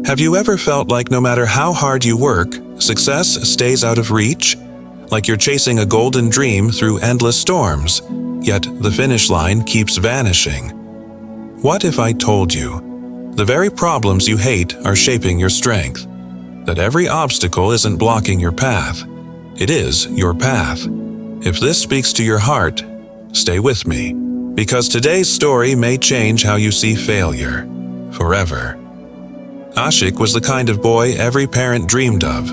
Have you ever felt like no matter how hard you work, success stays out of reach? Like you're chasing a golden dream through endless storms, yet the finish line keeps vanishing. What if I told you the very problems you hate are shaping your strength? That every obstacle isn't blocking your path. It is your path. If this speaks to your heart, stay with me, because today's story may change how you see failure forever. Ashik was the kind of boy every parent dreamed of.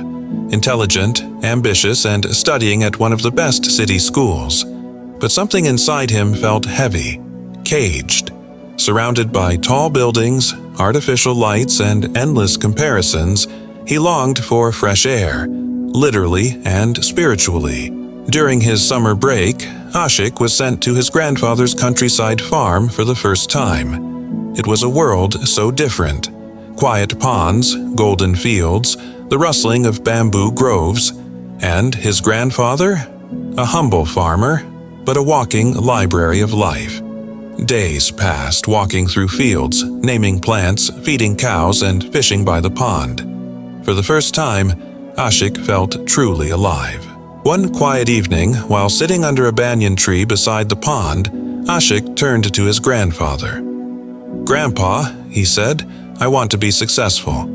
Intelligent, ambitious, and studying at one of the best city schools. But something inside him felt heavy, caged. Surrounded by tall buildings, artificial lights, and endless comparisons, he longed for fresh air, literally and spiritually. During his summer break, Ashik was sent to his grandfather's countryside farm for the first time. It was a world so different. Quiet ponds, golden fields, the rustling of bamboo groves, and his grandfather? A humble farmer, but a walking library of life. Days passed walking through fields, naming plants, feeding cows, and fishing by the pond. For the first time, Ashik felt truly alive. One quiet evening, while sitting under a banyan tree beside the pond, Ashik turned to his grandfather. "Grandpa," he said, "I want to be successful.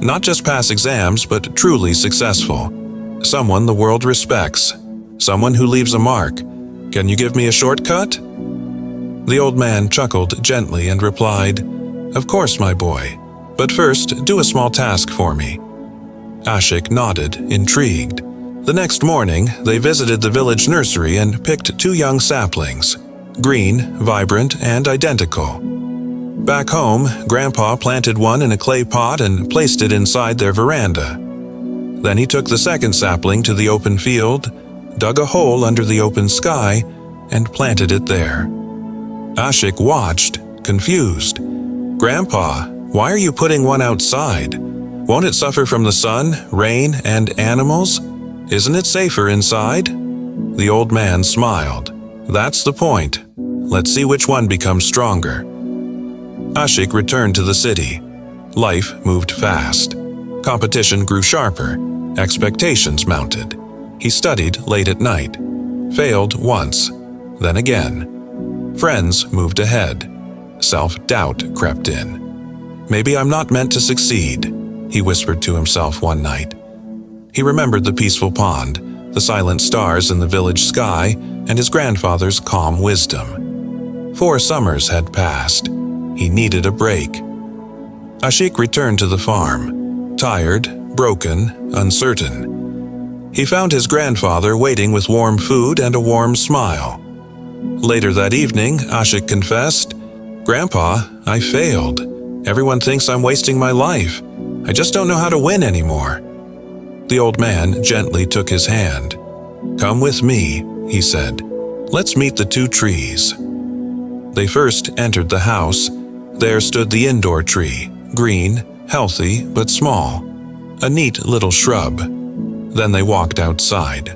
Not just pass exams, but truly successful. Someone the world respects. Someone who leaves a mark. Can you give me a shortcut?" The old man chuckled gently and replied, "Of course, my boy. But first, do a small task for me." Ashik nodded, intrigued. The next morning, they visited the village nursery and picked 2 young saplings, green, vibrant, and identical. Back home, Grandpa planted one in a clay pot and placed it inside their veranda. Then he took the second sapling to the open field, dug a hole under the open sky, and planted it there. Ashik watched, confused. "Grandpa, why are you putting one outside? Won't it suffer from the sun, rain, and animals? Isn't it safer inside?" The old man smiled. "That's the point. Let's see which one becomes stronger." Ashik returned to the city. Life moved fast. Competition grew sharper. Expectations mounted. He studied late at night. Failed once. Then again. Friends moved ahead. Self-doubt crept in. "Maybe I'm not meant to succeed," he whispered to himself one night. He remembered the peaceful pond, the silent stars in the village sky, and his grandfather's calm wisdom. 4 summers had passed. He needed a break. Ashik returned to the farm, tired, broken, uncertain. He found his grandfather waiting with warm food and a warm smile. Later that evening, Ashik confessed, "Grandpa, I failed. Everyone thinks I'm wasting my life. I just don't know how to win anymore." The old man gently took his hand. "Come with me," he said. "Let's meet the 2 trees." They first entered the house. There stood the indoor tree, green, healthy, but small. A neat little shrub. Then they walked outside.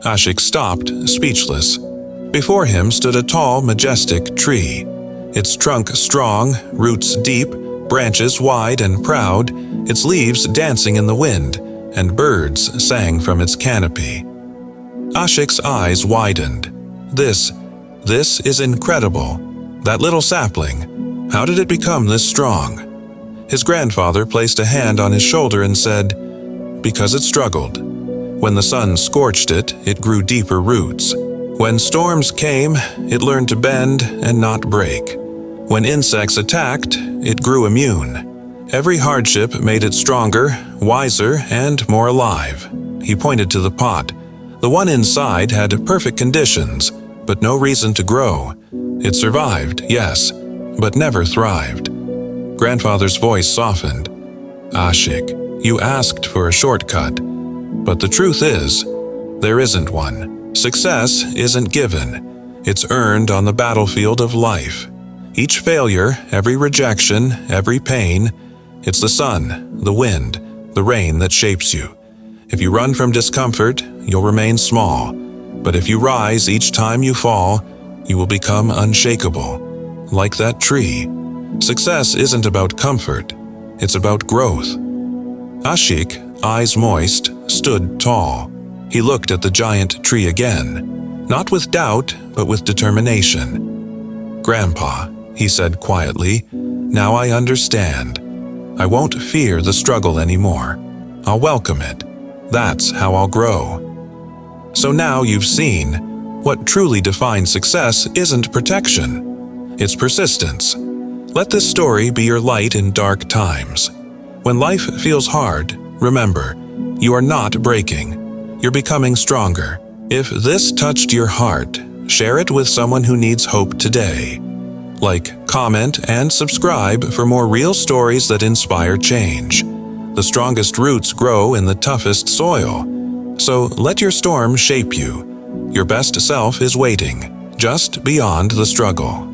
Ashik stopped, speechless. Before him stood a tall, majestic tree. Its trunk strong, roots deep, branches wide and proud, its leaves dancing in the wind, and birds sang from its canopy. Ashik's eyes widened. This is incredible. That little sapling, how did it become this strong? His grandfather placed a hand on his shoulder and said, "Because it struggled. When the sun scorched it, it grew deeper roots. When storms came, it learned to bend and not break. When insects attacked, it grew immune. Every hardship made it stronger, wiser, and more alive." He pointed to the pot. The one inside had perfect conditions, but no reason to grow. It survived, yes, but never thrived. Grandfather's voice softened. "Ashik, you asked for a shortcut. But the truth is, there isn't one. Success isn't given. It's earned on the battlefield of life. Each failure, every rejection, every pain, it's the sun, the wind, the rain that shapes you. If you run from discomfort, you'll remain small. But if you rise each time you fall, you will become unshakable. Like that tree. Success isn't about comfort. It's about growth. Ashik, eyes moist, stood tall. He looked at the giant tree again, not with doubt, but with determination. "Grandpa," he said quietly, "now I understand. I won't fear the struggle anymore. I'll welcome it. That's how I'll grow." So now you've seen, what truly defines success isn't protection. It's persistence. Let this story be your light in dark times. When life feels hard, remember, you are not breaking. You're becoming stronger. If this touched your heart, share it with someone who needs hope today. Like, comment, and subscribe for more real stories that inspire change. The strongest roots grow in the toughest soil. So let your storm shape you. Your best self is waiting, just beyond the struggle.